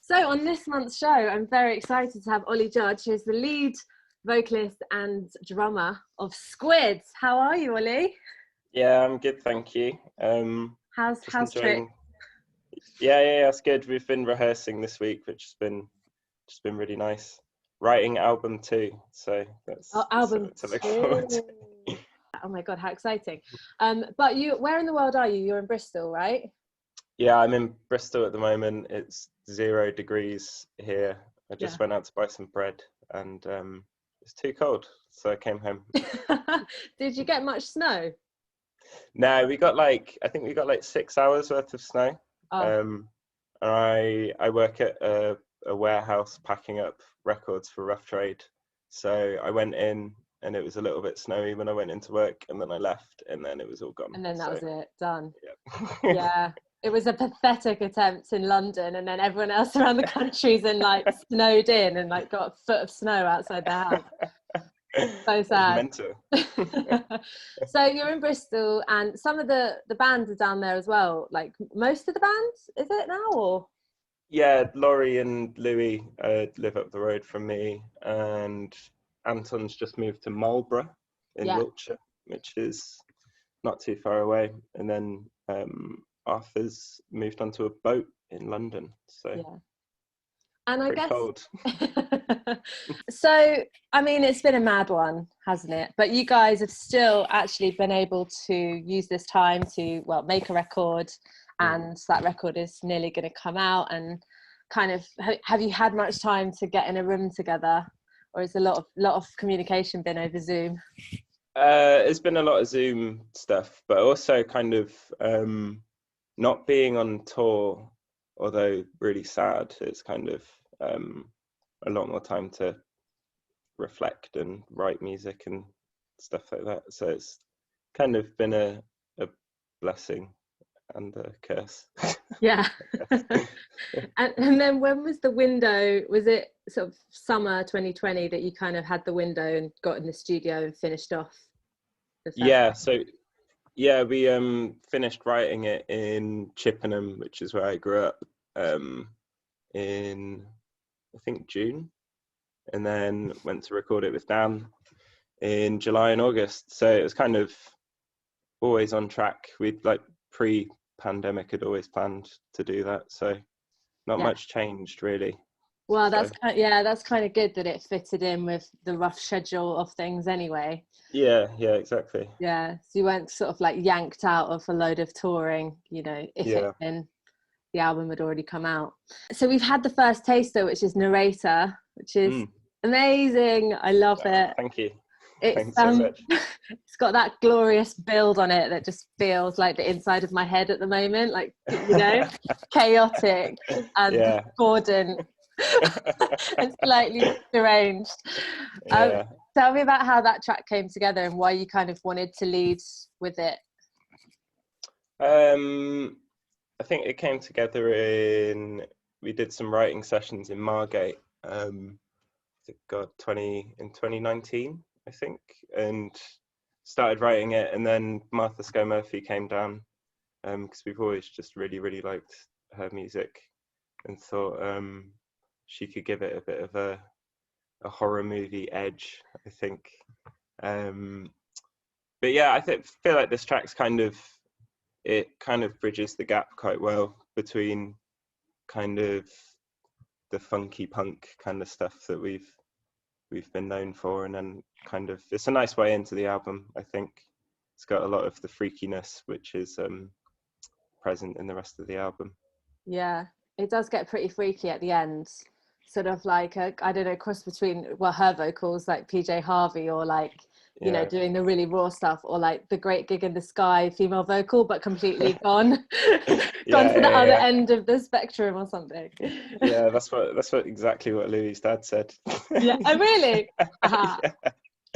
So on this month's show, I'm very excited to have Ollie Judge, who's the lead vocalist and drummer of Squid. How are you, Ollie? Yeah, I'm good, thank you. How's Trick? Yeah, it's good. We've been rehearsing this week, which has been really nice. Writing album 2, so that's album to look forward to. Oh my god, how exciting! But where in the world are you? You're in Bristol, right? Yeah, I'm in Bristol at the moment. It's 0 degrees here. I just went out to buy some bread, and it's too cold, so I came home. Did you get much snow? No, I think we got like 6 hours worth of snow. And I work at a warehouse packing up records for Rough Trade. So I went in and it was a little bit snowy when I went into work, and then I left and then it was all gone. And then that was it, done. Yeah. Yeah. It was a pathetic attempt in London, and then everyone else around the country's in like snowed in and like got a foot of snow outside their house. So sad. Mental. So you're in Bristol, and some of the bands are down there as well. Like most of the bands, is it now, or? Yeah, Laurie and Louis live up the road from me, and Anton's just moved to Marlborough in Wiltshire, which is not too far away. And then Arthur's moved onto a boat in London. So and I guess cold. So I mean, it's been a mad one, hasn't it? But you guys have still actually been able to use this time to make a record, and that record is nearly going to come out. And kind of, have you had much time to get in a room together, or has a lot of communication been over Zoom? It's been a lot of Zoom stuff, but also kind of not being on tour, although really sad. It's kind of a lot more time to reflect and write music and stuff like that. So it's kind of been a blessing and a curse. Yeah. and then when was the window? Was it sort of summer 2020 that you kind of had the window and got in the studio and finished off the first we finished writing it in Chippenham, which is where I grew up, in I think June, and then went to record it with Dan in July and August. So it was kind of always on track. We'd like pre-pandemic had always planned to do that, so not much changed really. Well, that's kind of good that it fitted in with the rough schedule of things anyway. Yeah, exactly. Yeah, so you weren't sort of like yanked out of a load of touring, if it had been the album had already come out. So we've had the first taster, which is Narrator, which is amazing. I love it. Thank you. Thanks so much. It's got that glorious build on it that just feels like the inside of my head at the moment, like, chaotic and discordant and slightly deranged. Tell me about how that track came together and why you kind of wanted to lead with it. I think it came together we did some writing sessions in Margate, in 2019, I think, and started writing it. And then Martha Sky Murphy came down, because we've always just really, really liked her music, and thought she could give it a bit of a horror movie edge, I think. But yeah, I feel like this track's kind of bridges the gap quite well between kind of the funky punk kind of stuff that we've been known for, and then kind of it's a nice way into the album. I think it's got a lot of the freakiness which is present in the rest of the album. Yeah, it does get pretty freaky at the end, sort of like I don't know, cross between her vocals like PJ Harvey, or like doing the really raw stuff, or like the Great Gig in the Sky female vocal, but completely gone to the other end of the spectrum or something. Yeah, that's exactly what Louis' dad said. Yeah. Oh really?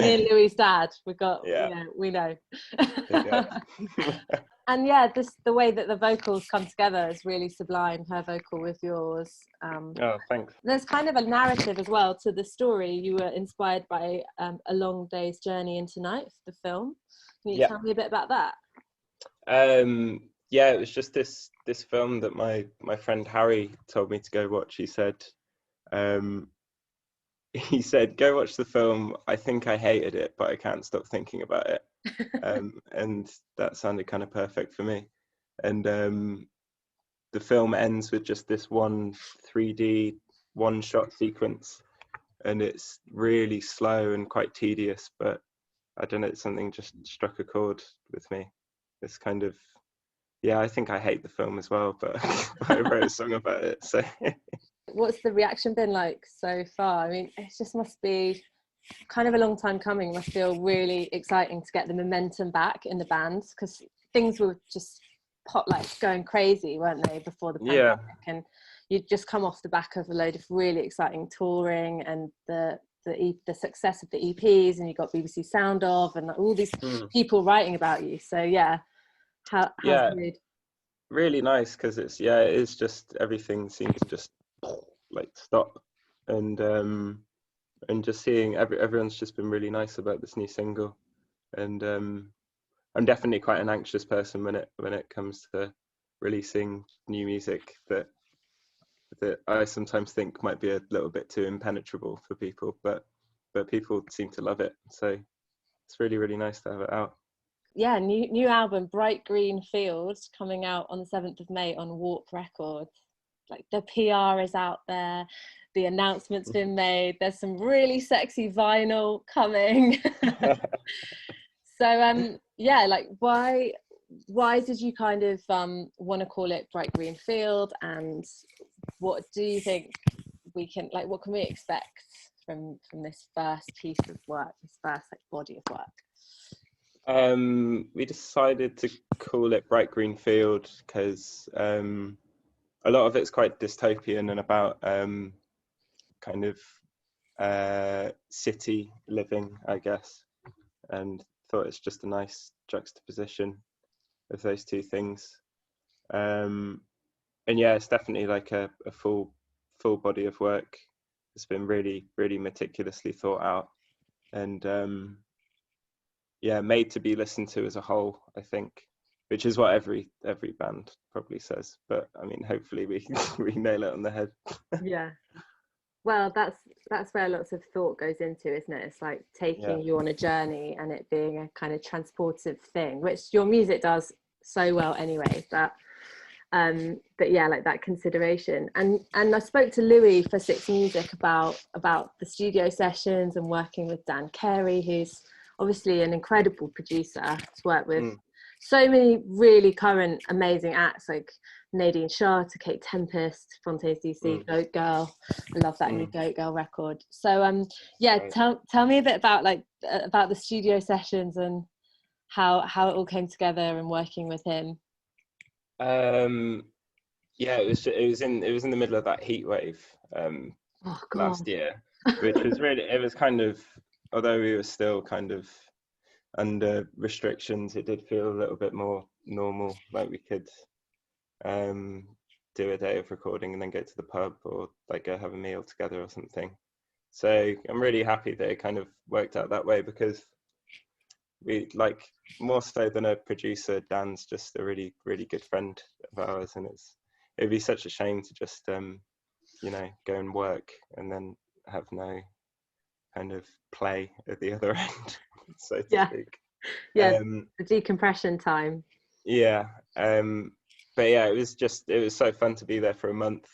Me and Louis' dad, we know. And the way that the vocals come together is really sublime, her vocal with yours. Oh, thanks. There's kind of a narrative as well to the story. You were inspired by A Long Day's Journey into Night, the film. Can you tell me a bit about that? Yeah, it was just this film that my friend Harry told me to go watch. He said, go watch the film. I think I hated it, but I can't stop thinking about it. And that sounded kind of perfect for me. And the film ends with just this one 3D one shot sequence, and it's really slow and quite tedious, but I don't know, something just struck a chord with me. It's kind of, yeah, I think I hate the film as well, but I wrote a song about it. So what's the reaction been like so far? I mean, it just must be kind of a long time coming. It must feel really exciting to get the momentum back in the band, because things were just going crazy, weren't they, before the pandemic? And you'd just come off the back of a load of really exciting touring and the success of the EPs, and you got BBC Sound Of and all these people writing about you. So yeah, how's the mood? Really nice, because it is just, everything seems to just like stop, and just seeing everyone's just been really nice about this new single, and I'm definitely quite an anxious person when it comes to releasing new music that I sometimes think might be a little bit too impenetrable for people, but people seem to love it, so it's really, really nice to have it out. Yeah, new album, Bright Green Fields, coming out on the 7th of May on Warp Records. Like, the PR is out there, the announcement's been made, there's some really sexy vinyl coming. So yeah, like, why did you kind of want to call it Bright Green Field, and what do you think what can we expect from this first piece of work, this first body of work? We decided to call it Bright Green Field because a lot of it's quite dystopian and about kind of city living, I guess, and thought it's just a nice juxtaposition of those two things. And yeah, it's definitely like a full body of work. It's been really, really meticulously thought out, and yeah, made to be listened to as a whole, I think, which is what every band probably says. But I mean, hopefully we nail it on the head. Yeah. Well, that's where lots of thought goes into, isn't it? It's like taking you on a journey and it being a kind of transportive thing, which your music does so well anyway. But yeah, like that consideration. And I spoke to Louis for Six Music about the studio sessions and working with Dan Carey, who's obviously an incredible producer. He's worked with so many really current amazing acts like Nadine Shah to Kate Tempest, Fontaines DC, Goat Girl. I love that new Goat Girl record. So yeah, tell me a bit about about the studio sessions and how it all came together and working with him. Yeah, it was in the middle of that heat wave last year, which was really, it was kind of, although we were still kind of under restrictions, it did feel a little bit more normal, like we could do a day of recording and then go to the pub or like go have a meal together or something. So I'm really happy that it kind of worked out that way, because we, like, more so than a producer, Dan's just a really, really good friend of ours, and it'd be such a shame to just you know, go and work and then have no kind of play at the other end, so to speak. The decompression time. But yeah, it was so fun to be there for a month,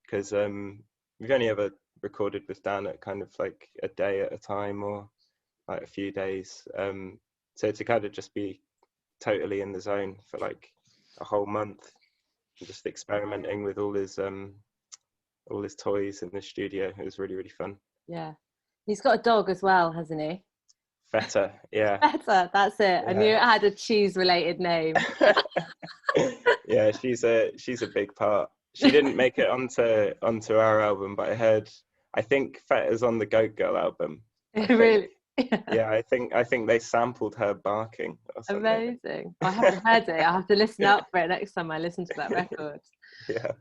because we've only ever recorded with Dan at kind of like a day at a time or like a few days, so to kind of just be totally in the zone for like a whole month and just experimenting with all his toys in the studio, it was really, really fun. Yeah, he's got a dog as well, hasn't he? Feta, yeah. Feta, that's it. Yeah. I knew it had a cheese related name. Yeah, she's a big part. She didn't make it onto our album, but I think Feta's on the Goat Girl album. Really? Yeah, I think they sampled her barking or something. Amazing. I haven't heard it. I have to listen out for it next time I listen to that record. Yeah.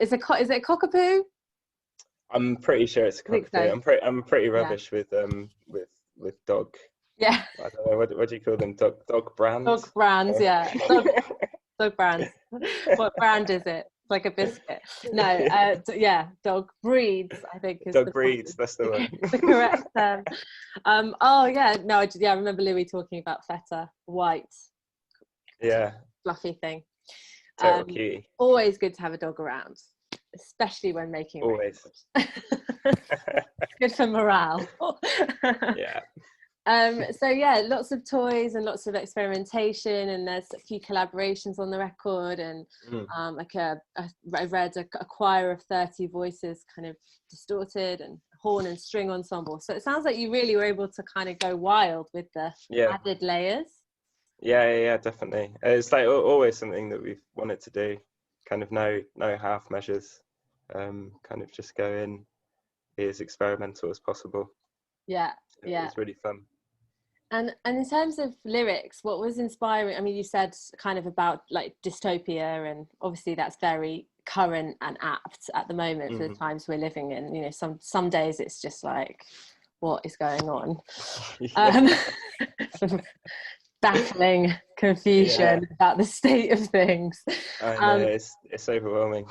Is it cockapoo? I'm pretty sure it's a cockapoo. So. I'm pretty rubbish with dog. Yeah. I don't know, what do you call them? Dog brands? Dog brands, yeah. Dog brands. What brand is it? It's like a biscuit. No, dog breeds, I think is dog breeds, that's the one. the correct term. I remember Louis talking about Feta, white, fluffy thing. Total cutie. Always good to have a dog around, especially when making always. Good for morale. Yeah. Lots of toys and lots of experimentation, and there's a few collaborations on the record, and I read a choir of 30 voices, kind of distorted, and horn and string ensemble. So it sounds like you really were able to kind of go wild with the added layers. Yeah, definitely. It's like always something that we've wanted to do, kind of no half measures, kind of just go in, be as experimental as possible. It was really fun. And in terms of lyrics, what was inspiring? I mean, you said kind of about like dystopia, and obviously that's very current and apt at the moment for the times we're living in. You know, some days it's just like, what is going on? Baffling confusion about the state of things. I know, it's overwhelming.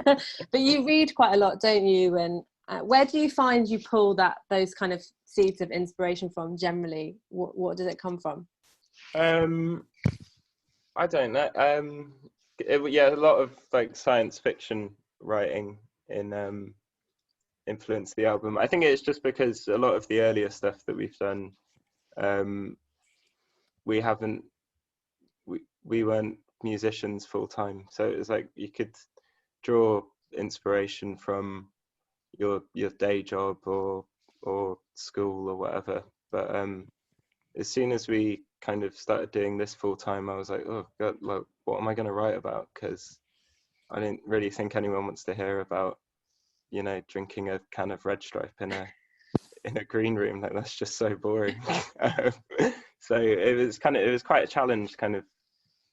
But you read quite a lot, don't you? And where do you find you pull those kind of seeds of inspiration from generally? What does it come from? I don't know. A lot of like science fiction writing influenced the album. I think it's just because a lot of the earlier stuff that we've done, we weren't musicians full time, so it was like you could draw inspiration from your day job or school or whatever, but as soon as we kind of started doing this full time, I was like, oh god, like, what am I going to write about? Because I didn't really think anyone wants to hear about, you know, drinking a can of Red Stripe in a green room. Like, that's just so boring. So it was quite a challenge, kind of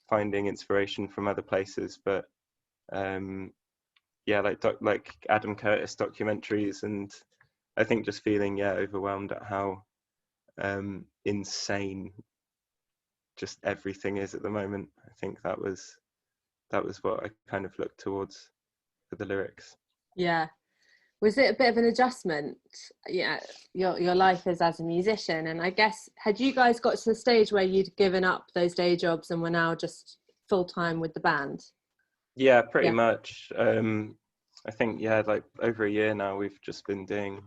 finding inspiration from other places, but like Adam Curtis documentaries, and I think just feeling overwhelmed at how insane just everything is at the moment. I think that was what I kind of looked towards for the lyrics. Was it a bit of an adjustment? Your life is as a musician, and I guess, had you guys got to the stage where you'd given up those day jobs and were now just full time with the band? Yeah, pretty much. I think like over a year now we've just been doing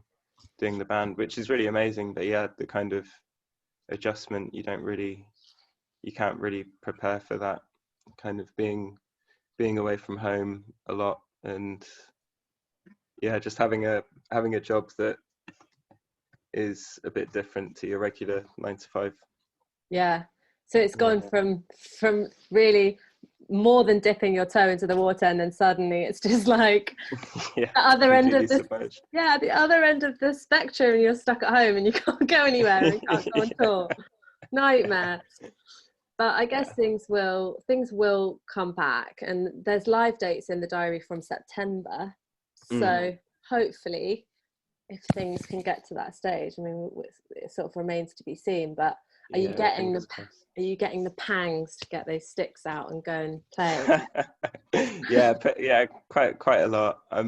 the band, which is really amazing. But the kind of adjustment, you can't really prepare for that, kind of being away from home a lot, and just having a job that is a bit different to your regular 9 to 5. So it's gone from really more than dipping your toe into the water, and then suddenly it's just like the other end of the other end of the spectrum, and you're stuck at home and you can't go anywhere and can't go on tour. Nightmare. But I guess things will come back, and there's live dates in the diary from September. So hopefully, if things can get to that stage, I mean, it sort of remains to be seen. But are you getting the pangs to get those sticks out and go and play? Quite a lot. I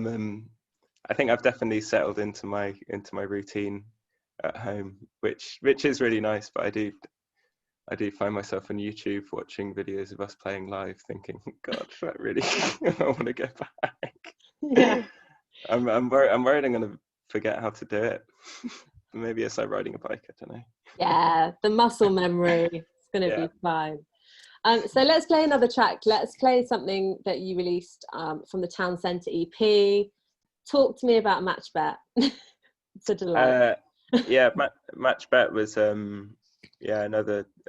think I've definitely settled into my routine at home, which is really nice. But I do find myself on YouTube watching videos of us playing live, thinking, God, I really I want to go back. I'm worried I'm going to forget how to do it. Maybe it's like riding a bike, I don't know. The muscle memory, it's going to be fine. So let's play another track. Let's play something that you released from the Town Centre EP. Talk to me about Match Bet. It's a delight. Match Bet was a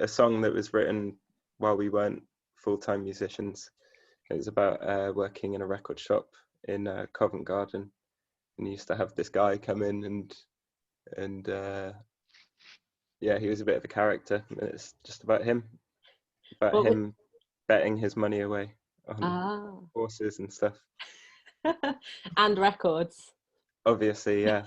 song that was written while we weren't full-time musicians. It was about working in a record shop in Covent Garden, and used to have this guy come in and he was a bit of a character. It's just about him betting his money away on horses and stuff. And records. Obviously, yeah.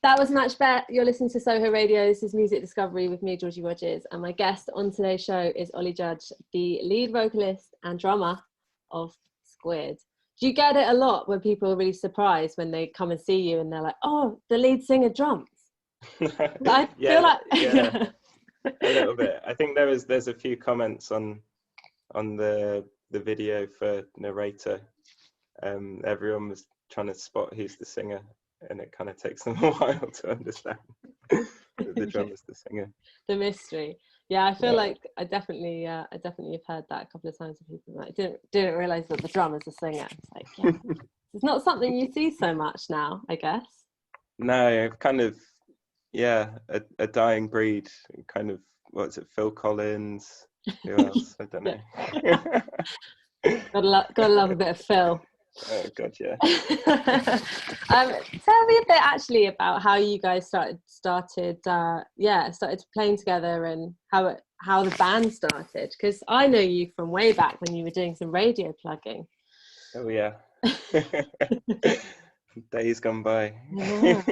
That was Match Bet. You're listening to Soho Radio. This is Music Discovery with me, Georgie Rogers, and my guest on today's show is Ollie Judge, the lead vocalist and drummer of Squid. Do you get it a lot when people are really surprised when they come and see you and they're like, "Oh, the lead singer drums"? I feel like yeah, a little bit. I think there's a few comments on the video for Narrator. Everyone was trying to spot who's the singer, and it kind of takes them a while to understand that the drummer's the singer. The mystery. Yeah, I feel like I definitely have heard that a couple of times from people. Like, didn't realize that the drummer's a singer. It's like, yeah, it's not something you see so much now, I guess. No, kind of, yeah, a dying breed. Kind of, what's it? Phil Collins. Who else? I don't know. gotta love a bit of Phil. Oh God, yeah. Tell me a bit actually about how you guys started playing together and how the band started, because I know you from way back when you were doing some radio plugging. Oh yeah. Days gone by. Yeah.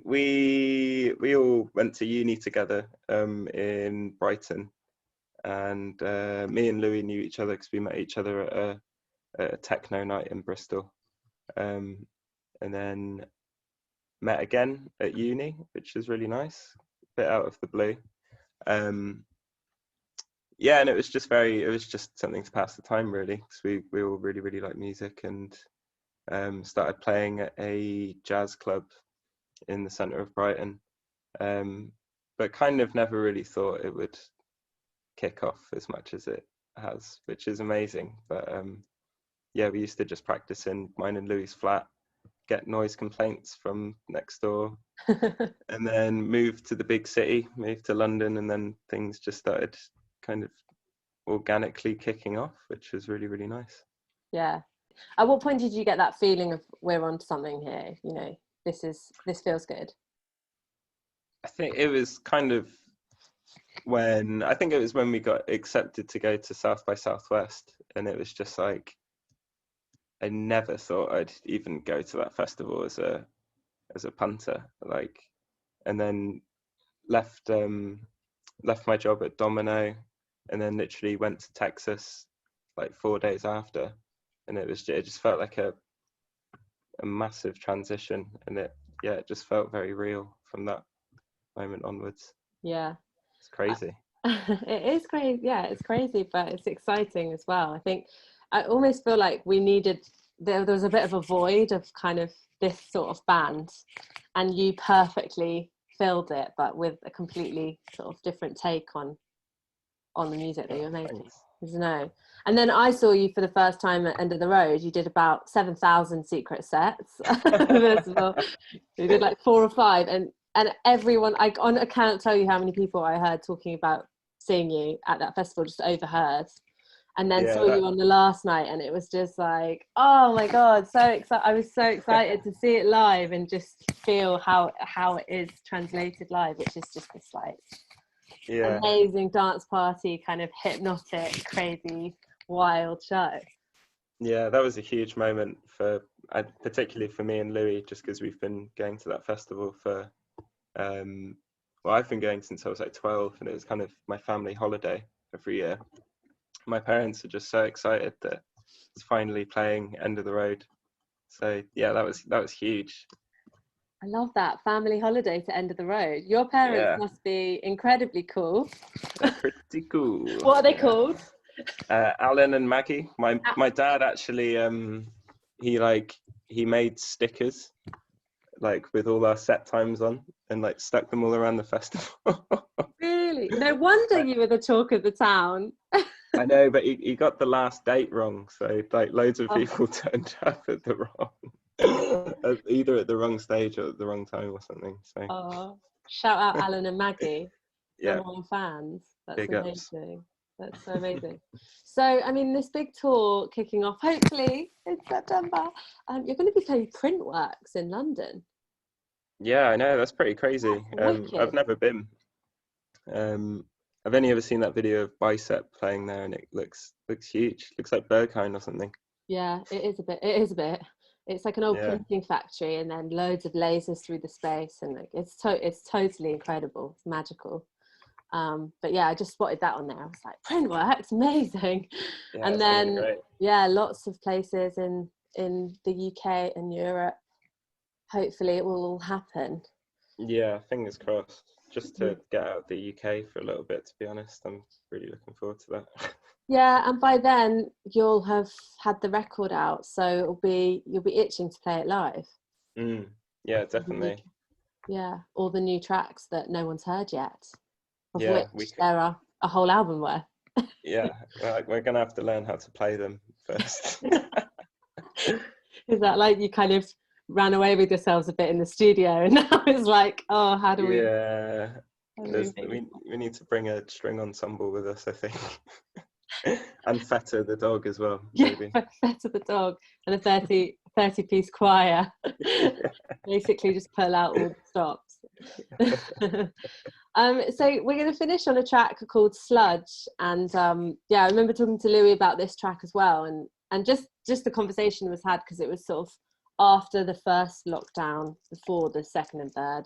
We all went to uni together in Brighton, and me and Louis knew each other because we met each other at a techno night in Bristol, and then met again at uni, which was really nice, a bit out of the blue. Yeah, and it was just something to pass the time, really, because we all really, really like music, and started playing at a jazz club in the centre of Brighton, but kind of never really thought it would kick off as much as it has, which is amazing. But yeah, we used to just practice in mine and Louis' flat, get noise complaints from next door, and then moved to the big city, moved to London, and then things just started kind of organically kicking off, which was really, really nice. Yeah. At what point did you get that feeling of we're onto something here? You know, this feels good. I think it was kind of when we got accepted to go to South by Southwest, and it was just like, I never thought I'd even go to that festival as a punter, like, and then left my job at Domino, and then literally went to Texas like 4 days after, and it just felt like a massive transition, and it just felt very real from that moment onwards. Yeah, it's crazy. It is crazy. Yeah, it's crazy, but it's exciting as well. I think I almost feel like there was a bit of a void of kind of this sort of band, and you perfectly filled it, but with a completely sort of different take on the music that you're making. No. And then I saw you for the first time at End of the Road. You did about 7,000 secret sets. You did like 4 or 5, and everyone, I can't tell you how many people I heard talking about seeing you at that festival, just overheard, and then saw you on the last night, and it was just like, oh my God, so excited! I was so excited to see it live and just feel how it is translated live, which is just this like amazing dance party, kind of hypnotic, crazy, wild show. Yeah, that was a huge moment particularly for me and Louis, just because we've been going to that festival for I've been going since I was like 12, and it was kind of my family holiday every year. My parents are just so excited that it's finally playing End of the Road. So yeah, that was huge. I love that, family holiday to End of the Road. Your parents must be incredibly cool. They're pretty cool. What are they called? Alan and Maggie. My dad actually he made stickers like with all our set times on, and like stuck them all around the festival. Really? No wonder you were the talk of the town. I know, but he got the last date wrong, so like loads of people turned up at the wrong, either at the wrong stage or at the wrong time or something. So shout out Alan and Maggie. Yeah, number 1 fans. That's big amazing. Ups. That's so amazing. So I mean, this big tour kicking off hopefully in September, you're going to be playing Printworks in London. Yeah, I know, that's pretty crazy. I've never been. I've only ever seen that video of Bicep playing there, and it looks huge. Looks like Berghain or something. Yeah, it is a bit. It's like an old printing factory, and then loads of lasers through the space, and like it's totally incredible. It's magical. But yeah, I just spotted that on there. I was like, print works, amazing. Yeah, and then great. Lots of places in the UK and Europe. Hopefully it will all happen. Yeah, fingers crossed. Just to get out of the UK for a little bit, to be honest. I'm really looking forward to that. Yeah, and by then you'll have had the record out, so you'll be itching to play it live. Yeah, definitely. Yeah, all the new tracks that no one's heard yet, of which there are a whole album worth. Yeah, we're gonna have to learn how to play them first. Is that like you kind of ran away with yourselves a bit in the studio, and now it's like, oh, how do we? Yeah, we need to bring a string ensemble with us, I think. And Feta the dog as well, maybe. Yeah, Feta the dog and a 30-piece choir. Basically just pull out all the stops. So we're going to finish on a track called Sludge, and I remember talking to Louis about this track as well, and just the conversation was had because it was sort of after the first lockdown, before the second and third,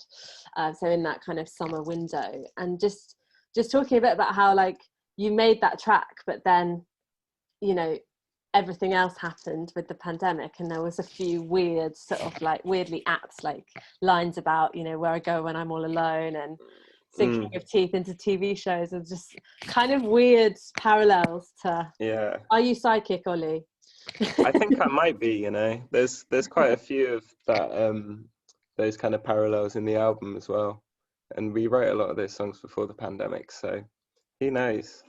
so in that kind of summer window, and just talking a bit about how like you made that track, but then, you know, everything else happened with the pandemic, and there was a few weird sort of like weirdly apt like lines about, you know, where I go when I'm all alone, and sinking of teeth into TV shows, and just kind of weird parallels to. Yeah. Are you psychic, Ollie? I think I might be. You know, there's quite a few of that those kind of parallels in the album as well, and we wrote a lot of those songs before the pandemic, so. Who knows?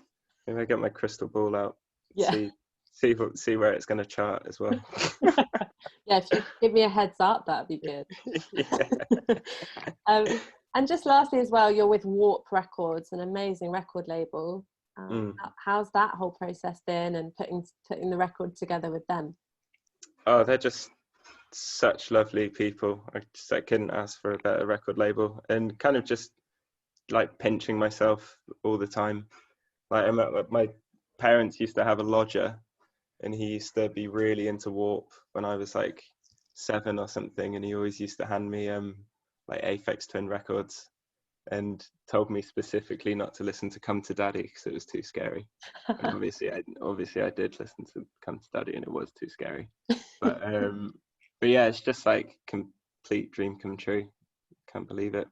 Maybe I get my crystal ball out. Yeah. See where it's going to chart as well. Yeah, if you give me a heads up, that'd be good. And just lastly as well, you're with Warp Records, an amazing record label. How's that whole process been, and putting the record together with them? Oh, they're just such lovely people. I couldn't ask for a better record label, and kind of just like pinching myself all the time. Like my parents used to have a lodger, and he used to be really into Warp when I was like 7 or something, and he always used to hand me like Aphex Twin records, and told me specifically not to listen to Come to Daddy because it was too scary. And obviously I did listen to Come to Daddy, and it was too scary. But yeah, it's just like complete dream come true. Can't believe it.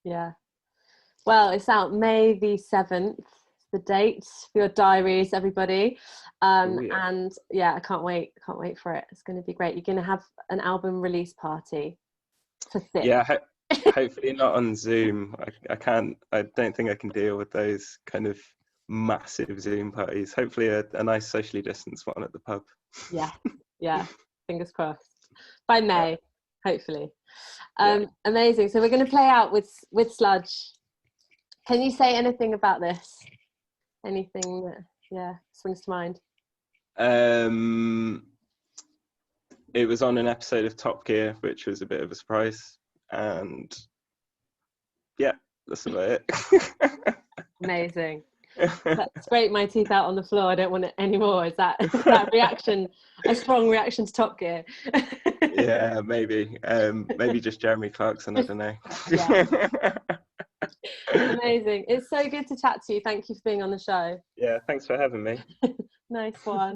Yeah. Well, it's out May the 7th, the date for your diaries, everybody. And yeah, I can't wait for it. It's going to be great. You're going to have an album release party for 6. Yeah, hopefully not on Zoom. I don't think I can deal with those kind of massive Zoom parties. Hopefully a nice socially distanced one at the pub. Yeah, fingers crossed. By May, hopefully. Amazing. So we're going to play out with Sludge. Can you say anything about this? Anything that springs to mind? It was on an episode of Top Gear, which was a bit of a surprise, and yeah, that's about it. Amazing. Scrape my teeth out on the floor. I don't want it anymore. Is that reaction a strong reaction to Top Gear? Yeah, maybe just Jeremy Clarkson. I don't know. Amazing. It's so good to chat to you. Thank you for being on the show. Yeah, thanks for having me. Nice one.